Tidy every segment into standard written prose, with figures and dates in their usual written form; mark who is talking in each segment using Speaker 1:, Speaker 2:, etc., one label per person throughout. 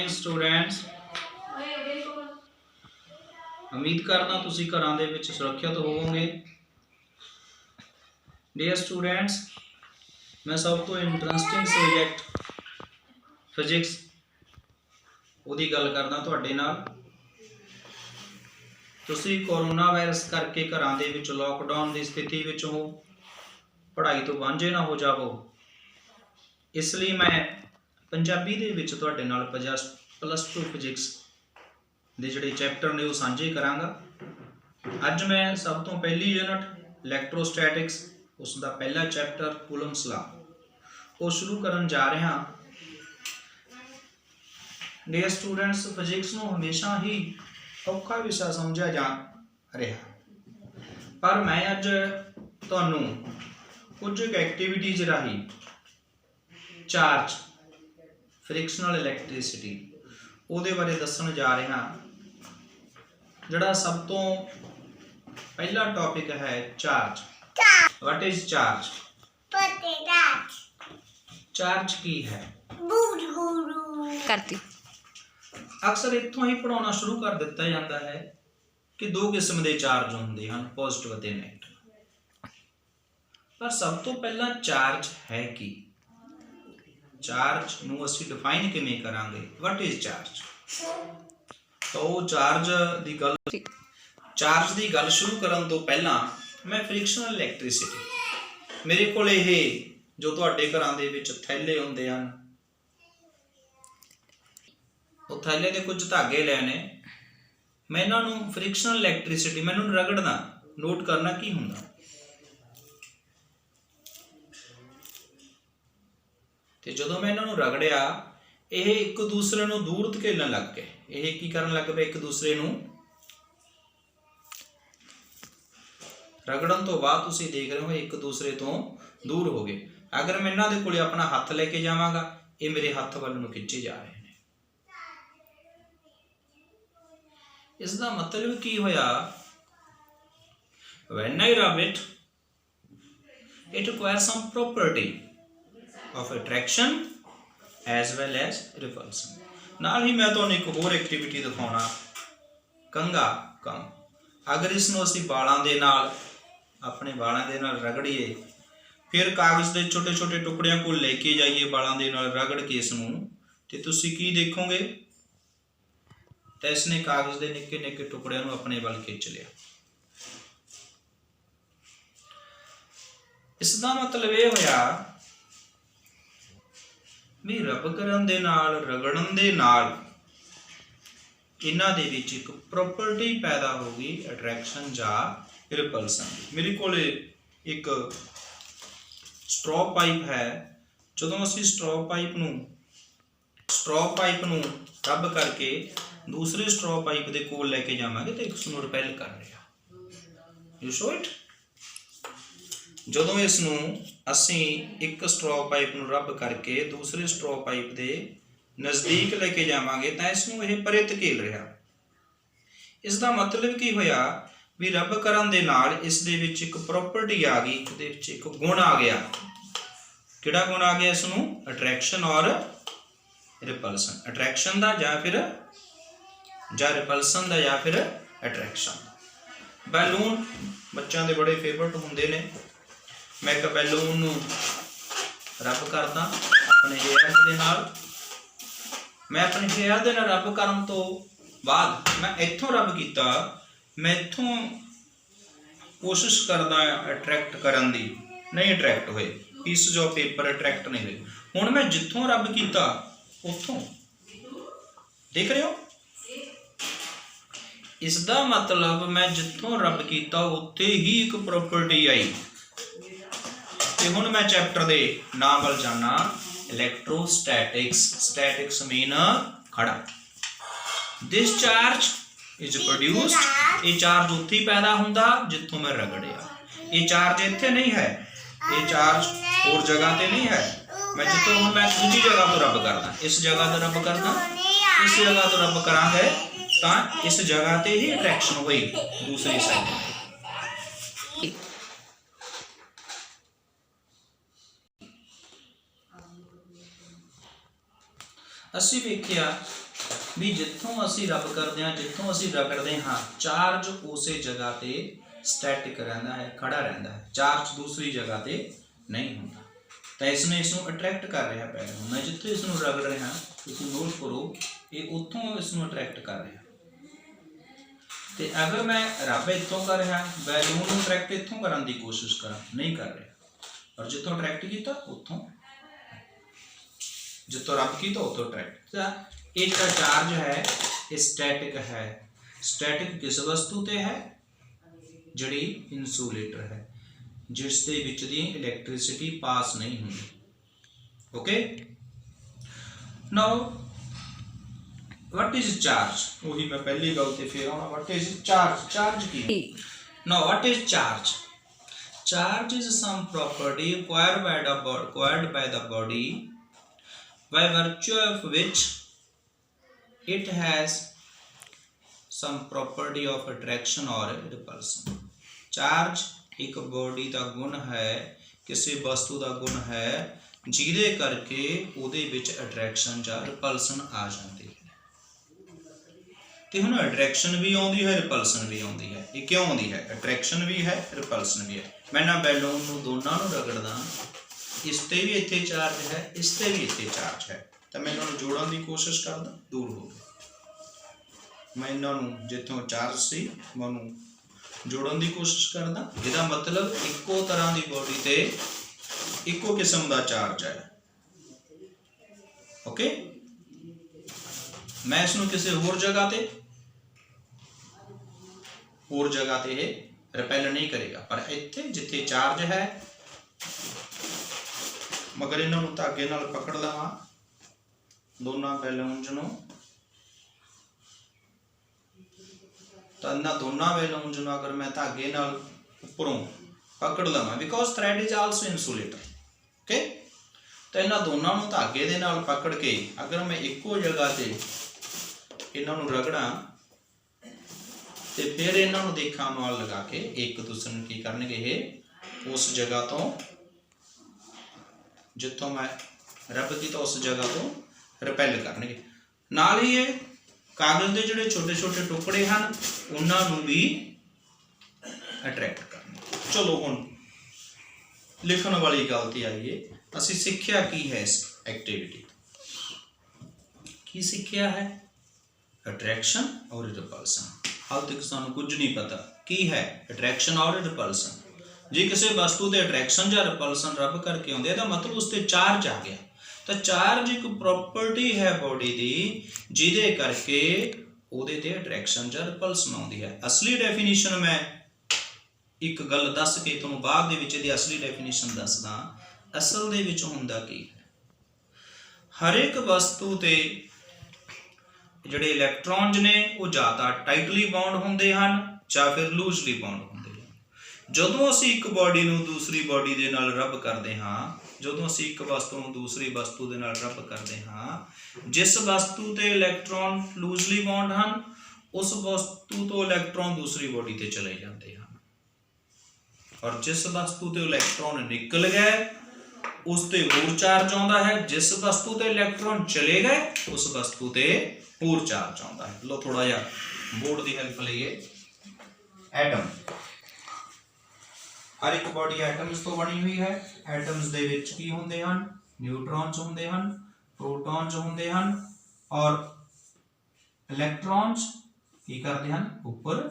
Speaker 1: Morning students. उम्मीद करना तुसी घरां दे विच सुरक्षित होवोगे। डियर स्टूडेंट्स, मैं सब तो इंटरेस्टिंग सब्जैक्ट फिजिक्स उहदी गल करदा तुहाडे नाल। तुसी कोरोना वायरस करके घरां दे विच लॉकडाउन की स्थिति विच हो, पढ़ाई तो वांझे ना हो जावो, इसलिए मैं पंजाबी दे विच तुहाडे नाल +2 फिजिक्स दे जिहड़े चैप्टर ने वो सांझे करांगा। अज मैं सब तो पहली यूनिट इलैक्ट्रोस्टैटिक्स उसका पहला चैप्टर कूलम्स लॉ वो शुरू करन जा रहा। डियर स्टूडेंट्स, फिजिक्स नूं हमेशा ही औखा विषय समझा जा रहा, पर मैं अज तुहानूं कुछ एक्टिविटीज़ राही चार्ज फ्रिक्शनल इलैक्ट्रिसिटी उहदे बारे दस्सण जा रहा। जिहड़ा सब तो पहला टॉपिक है charge. What is charge? Charge की है
Speaker 2: करती
Speaker 1: अक्सर इत्थों ही पढ़ाउणा शुरू कर दिता जाता है कि दो किस्म के चार्ज होंदे हन, पॉजिटिव ते नेगेटिव। पर सब तो पहला चार्ज है की? चार्ज नूं असीं डिफाइन किवें करांगे? What is charge? तो चार्ज की गल शुरू करन तो पहला मैं फ्रिक्शनल इलैक्ट्रिसिटी मेरे कोल जो तुहाडे घरां दे विच थैले हुंदे हन, वो थैले दे कुछ धागे लैने, मैं इन्हां नूं फ्रिक्शनल इलैक्ट्रिसिटी मैं इन्हां नूं रगड़ना, नोट करना की हुंदा। ते जदों मैं इन्हां नूं रगड़िया यह एक दूसरे नूं दूर धकेलन लग गए। यह की करन लग पे? एक दूसरे नूं रगड़न तो बाद तुसीं देख रहे हो एक दूसरे तो दूर हो गए। अगर मैं इन्हां दे कोले अपना हथ लेके जावांगा, ये मेरे हथ वल नूं खिंचे जा रहे हैं। इसका मतलब की होया? When I rub it, it acquires some property of attraction as well as repulsion। नाल ही मैं तुहानूं एक होर एक्टिविटी दिखाउणा, कंघा कम। अगर इसनूं असीं बालां दे नाल अपने बालां दे नाल रगड़ीए, फिर कागज़ के छोटे छोटे टुकड़ियां को लेके जाइए बालां दे नाल रगड़ के इसनूं, ते तुसीं की देखोगे? तो इसने कागज़ के निक्के निक्के टुकड़ियां नूं अपने वल खिंच लिया। इसका मतलब ये होया भी रब करन दे नाल रगड़न दे नाल इन्हां दे विच एक प्रॉपर्टी पैदा होगी, अट्रैक्शन जां रिपल्सन। मेरे कोल एक स्ट्रॉ पाइप है। जदों असीं स्ट्रॉ पाइप नूं रब करके दूसरे स्ट्रॉ पाइप दे कोल लेके जावांगे तो इसनूं रिपेल कर रहा। You show it. जदों इसनूं असीं एक स्ट्रॉ पाइप नूं रब करके दूसरे स्ट्रॉ पाइप दे नज़दीक लेके जावांगे तो इसनूं यह परे धकेल रहा। इसका मतलब की होया भी रब करन दे नाल इस दे विच एक प्रॉपर्टी आ गई, इहदे विच एक गुण आ गया। किहड़ा गुण आ गया? इसनूं अट्रैक्शन और रिपल्सन। अट्रैक्शन दा जां फिर रिपल्सन दा या फिर अट्रैक्शन। बैलून बच्चों के बड़े फेवरेट होंदे ने। मैं एक बैलून नूं रब करदा अपने हेयर दे नाल। मैं अपने हेयर दे नाल रब करन तो बाद मैं इत्थों रब कीता, मैं इत्थों कोशिश करदा अट्रैक्ट करन दी, नहीं अट्रैक्ट होए, पीस ऑफ पेपर अट्रैक्ट नहीं हुए। हुण मैं जिथों रब कीता उत्थों, देख रहे हो? इसका मतलब मैं जिथों रब कीता उत्थे ही एक प्रॉपर्टी आई। ते हुण मैं चैप्टर दे नाम वल जाना, इलैक्ट्रोस्टैटिक्स। स्टैटिक्स मीन खड़ा। दिस चार्ज इज प्रोड्यूस्ड, ये चार्ज उत्थे ही पैदा हुंदा जिथों मैं रगड़िया। ये चार्ज इत्थे नहीं है, ये चार्ज होर जगह ते नहीं है। मैं जिथों हुण मैं दूजी जगह तो रब करदा, इस जगह तो रब करदा, इस जगह तो रब करांगे तां इस जगह ते ही अट्रैक्शन होई दूसरी साइड। असीं वेखिया भी जिथों असी रब करते हैं, जिथों असी रगड़ते हाँ, चार्ज उस जगह ते स्टैटिक रहिंदा है, खड़ा रहिंदा है, चार्ज दूसरी जगह ते नहीं होंदा। तो इसने इसनूं अट्रैक्ट कर रहा पहले, मैं जिथे इसनूं रगड़ रहा, तुसीं नोट करो, ये उत्थों इसनूं अट्रैक्ट कर रहा। तो अगर मैं रब इत्थों कर रहा, बैलून नूं अट्रैक्ट इत्थों करन दी कोशिश करा, नहीं कर रहा, और जिथों अट्रैक्ट किया उत्थों, जिथों रब किया उत्थों अट्रैक्ट। एक का चार्ज है, ये स्टैटिक है। स्टैटिक किस वस्तु ते है? जिहड़ी इंसुलेटर है, जिस दे विच दी इलैक्ट्रिसिटी पास नहीं होंदी। Okay, now what is charge? वही मैं पहली गल ते फिर आउणा, व्हाट इज चार्ज? चार्ज की? Now what is charge? Charge is sum property acquired by the body by virtue of which it has some property of attraction or repulsion. Charge एक body का गुण है, किसी वस्तु का गुण है, जिहदे करके उहदे विच अट्रैक्शन या रिपल्सन आ जाती है। तो हुण अट्रैक्शन भी आउंदी है, रिपल्सन भी आउंदी है। ये क्यों आउंदी है? अट्रैक्शन भी है, रिपल्सन भी है। मैं ना बैलून नूं दोनों नूं रगड़दा, इसते भी इत्थे चार्ज है, इसते भी इत्थे चार्ज है, तो मैं इन्हां नूं जोड़न की कोशिश करदा, दूर हो गया। मैं इन्हों जितों चार्ज से मैं जोड़न की कोशिश करदा, इसका मतलब इको तरह की बॉडी ते इको किस्म का चार्ज है। ओके, मैं इसनूं किसी होर जगह ते रिपेल नहीं करेगा, पर इत्थे जिथे चार्ज है, मगर इन्हों धागे नाल पकड़ लवां दोनों बैलून्स नूं, तो इन्हां दोनों बैलून्स नूं अगर मैं धागे नाल उपरों पकड़ लवां, because thread is also insulator. Okay, तो इन्हां दोनों नूं धागे दे नाल पकड़ के अगर मैं इक्को जगह ते इन्हां नूं रगड़ा, तो फिर इन्हां नूं देखां नाल लगा के एक दूसरे नूं की करनगे, उस जगह तो जिथों मैं रब की तो उस जगह तो रिपेल करनगे। नाल ही कागज के जोड़े छोटे छोटे टुकड़े हैं, उन्होंने भी अट्रैक्ट करने। चलो हुण लिखण वाली गल ते आइए, असी सिक्ख्या की है इस एक्टिविटी, की सिक्ख्या है? अट्रैक्शन और रिपल्सन। हाल तक सानू कुछ नहीं पता की है अट्रैक्शन और रिपल्सन। जे किसी वस्तु के अट्रैक्शन या रिपल्सन रब करके आउंदे, तो मतलब उस ते चार्ज आ गया। तो चार्ज एक प्रॉपर्टी है बॉडी की, जिहदे करके उहदे ते अट्रैक्शन या रिपल्सन आउंदी है। असली डेफिनेशन मैं एक गल दस के तुहानूं बाद दे विच इहदी असली डेफिनेशन दसदा। असल दे विच हुंदा की है, हर एक वस्तु ते जिहड़े इलैक्ट्रॉन्स ने वो ज़्यादा टाइटली बाउंड हुंदे हन या फिर लूजली बाउंड हुंदे हन। जदों असीं एक बॉडी नूं दूसरी बॉडी दे नाल रब करदे हां, जदों असीं एक वस्तु नूं दूसरी वस्तु दे नाल रब करदे हां, जिस वस्तु ते इलैक्ट्रॉन लूजली बाउंड हन, उस वस्तु तो इलैक्ट्रॉन दूसरी बॉडी ते चले जाते हैं, और जिस वस्तु ते इलैक्ट्रॉन निकल गए उस ते होर चार्ज आउंदा है, जिस वस्तु ते इलैक्ट्रॉन चले गए उस वस्तु ते होर चार्ज आउंदा है। लो थोड़ा जिहा बोर्ड की हेल्प लईए। एटम, हर एक बॉडी एटम्स तो बनी हुई है। एटम्स दे विच की हुंदे हन? न्यूट्रॉन्स हुंदे हन, प्रोटॉन्स हुंदे हन, और इलैक्ट्रॉन्स की करते हैं ऊपर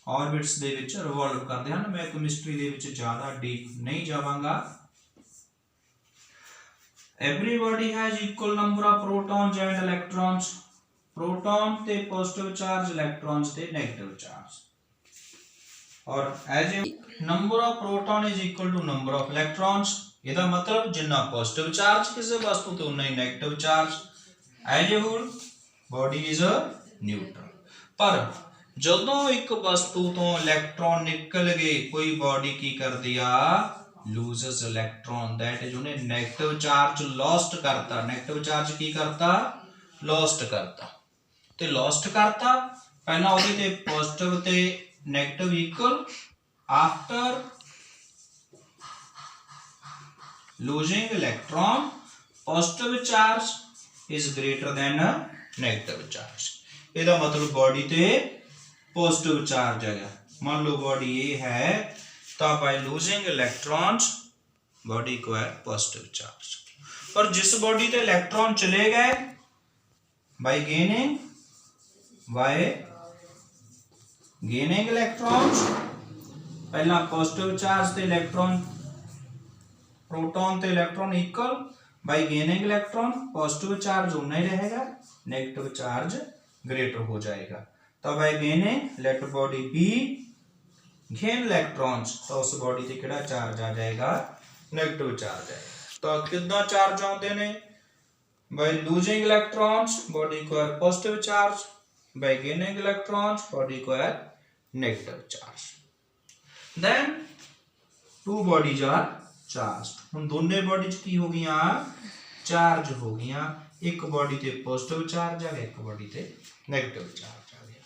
Speaker 1: ऑर्बिट्स दे विच रिवॉल्व करते हैं। मैं केमिस्ट्री दे विच ज़्यादा डीप नहीं जावांगा। Everybody has equal number of protons and electrons. Proton ते पॉजिटिव चार्ज, इलेक्ट्रॉन्स ते नेगेटिव चार्ज, और as a number of proton is equal to number of electrons. इसका मतलब जिन्ना पॉजिटिव चार्ज किसी वस्तु ते उन्ना ही negative charge. As a whole body is neutral. पर जदों एक वस्तु तो इलेक्ट्रॉन निकल गए, कोई बॉडी की कर दिया? लूजेस इलेक्ट्रॉन, दैट इज उन्हें नेगेटिव चार्ज लॉस्ट करता। नेगेटिव चार्ज की करता? लॉस्ट करता। ते लॉस्ट करता, पहला उहदे ते पॉजिटिव ते negative equal, after losing electron positive charge is greater than negative charge. ਇਹਦਾ मतलब बॉडी ते पॉजिटिव चार्ज है। मान लो बॉडी ये है तो बाय लूजिंग इलेक्ट्रॉन्स बॉडी को है पॉजिटिव चार्ज, और जिस बॉडी ते इलेक्ट्रॉन चले गए बाय गेनिंग इलेक्ट्रॉन्स, पहला पॉजिटिव चार्ज ते इलेक्ट्रॉन प्रोटॉन ते electron equal, by gaining electron positive charge उतना ही रहेगा, नेगेटिव चार्ज ग्रेटर हो जाएगा। तो by gaining let body B gain electrons, तो उस बॉडी ते किहड़ा चार्ज आ जाएगा, नेगेटिव चार्ज आएगा। तो कितना चार्ज आते ने, बाय लूजिंग इलेक्ट्रॉन्स बॉडी को है positive charge, by gaining electrons body को है negative charge. Then two bodies are charged. हुण दोने बॉडीज की हो गईयां, चार्ज हो गईयां। एक बॉडी ते पॉजिटिव चार्ज आ गया, एक बॉडी ते नेगेटिव चार्ज आ गया।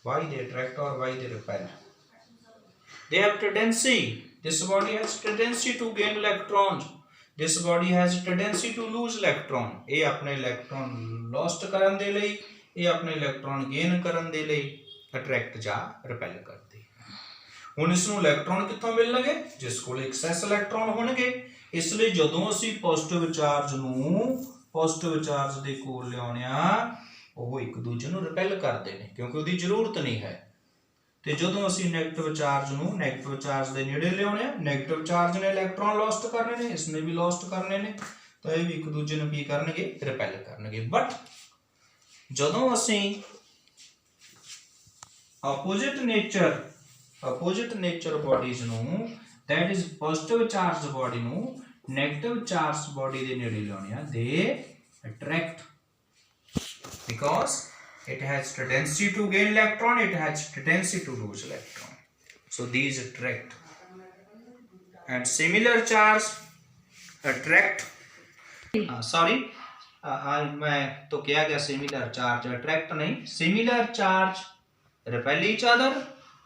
Speaker 1: व्हाई दे अट्रैक्ट और why they repel? They have tendency. This body has tendency to gain electrons. This body has tendency to lose electron. ये अपने इलेक्ट्रॉन लॉस्ट करन दे लई, ये अपने इलेक्ट्रॉन गेन करन दे लई अट्रैक्ट जा रिपेल करते हैं। हुण इस नूं इलेक्ट्रॉन कित्थों मिलणगे? जिस कोल एक्सेस इलेक्ट्रॉन होणगे। इसलिए जदों असीं पॉजिटिव चार्ज नूं पॉजिटिव चार्ज दे कोल लिआउणे आ, ਉਹ एक दूजे ਨੂੰ रिपेल करते हैं क्योंकि ਉਹਦੀ ਜ਼ਰੂਰਤ नहीं है। ਤੇ ਜਦੋਂ ਅਸੀਂ ਨੈਗੇਟਿਵ ਚਾਰਜ ਨੂੰ ਨੈਗੇਟਿਵ ਚਾਰਜ ਦੇ ਨੇੜੇ ਲਿਆਉਣੇ ਆ, ਨੈਗੇਟਿਵ ਚਾਰਜ ਨੇ ਇਲੈਕਟ੍ਰੋਨ ਲੌਸਟ ਕਰਨੇ ਨੇ, ਇਸਨੇ ਵੀ ਲੌਸਟ ਕਰਨੇ ਨੇ, ਤਾਂ ਇਹ ਵੀ ਇੱਕ ਦੂਜੇ ਨੂੰ ਕੀ ਕਰਨਗੇ, ਰਿਪੈਲ ਕਰਨਗੇ। ਬਟ ਜਦੋਂ ਅਸੀਂ ਆਪੋਜ਼ਿਟ ਨੇਚਰ ਬੋਡੀਜ਼ ਨੂੰ, that is positive charge body ਨੂੰ ਨੈਗੇਟਿਵ ਚਾਰਜ ਬੋਡੀ ਦੇ ਨੇੜੇ ਲਿਆਉਣੇ ਆ, ਦੇ attract, because it has tendency to gain electron, it has tendency to lose electron, so these attract, and similar charge attract, मैं तो क्या गया सिमिलर चार्ज अट्रैक्ट नहीं, similar charge repel each other,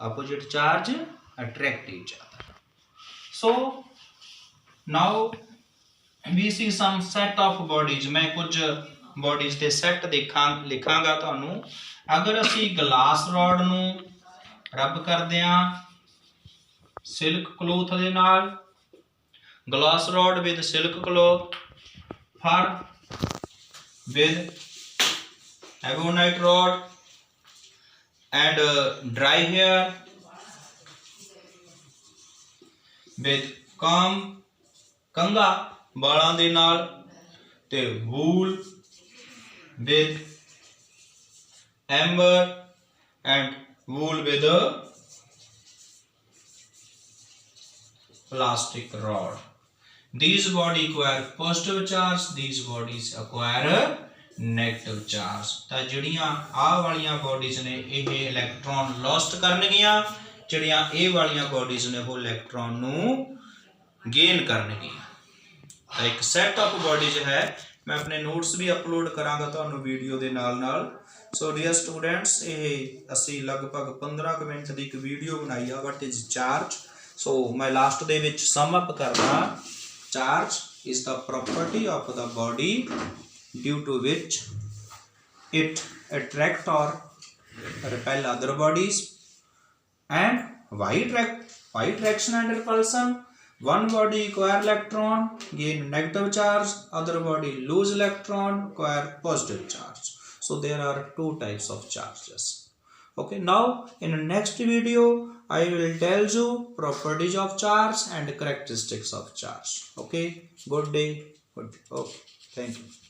Speaker 1: opposite charge attract each other. So now we see some set of bodies. मैं कुछ bodies के set लिखांगा तुहानू। अगर असी गलास रॉड नू रब करदे हां सिल्क क्लोथ दे नाल, glass rod with silk cloth, fur with ebonite rod and dry hair with कंगा बालां दे नाल, ते वूल with amber and wool with a plastic rod. These body acquire positive charge, these bodies acquire negative charge. ਤਾਂ ਜਿਹੜੀਆਂ ਆਹ ਵਾਲੀਆਂ bodies ਨੇ ਇਹ ਇਲੈਕਟ੍ਰੋਨ ਲੌਸਟ ਕਰਨਗੀਆਂ, ਜਿਹੜੀਆਂ ਇਹ ਵਾਲੀਆਂ ਬੋਡੀਜ਼ ਨੇ ਉਹ ਇਲੈਕਟ੍ਰੋਨ ਨੂੰ ਗੇਨ ਕਰਨਗੀਆਂ। ਤਾਂ ਇੱਕ ਸੈਟ ਆਫ ਬੋਡੀਜ਼ ਹੈ, मैं अपने नोट्स भी अपलोड करांगा तुहानू वीडियो दे नाल। सो डियर स्टूडेंट्स, ये असी लगभग 15 मिनट की एक वीडियो बनाई है, वट इज चार्ज। सो मैं लास्ट दे विच सम अप करना, charge is the property of the body due to which it attract or repel other bodies, and why attraction and repulsion? One body acquire electron, gain negative charge, other body lose electron, acquire positive charge. So there are two types of charges. Okay, now in the next video I will tell you properties of charge and characteristics of charge. Okay, good day. Okay, thank you.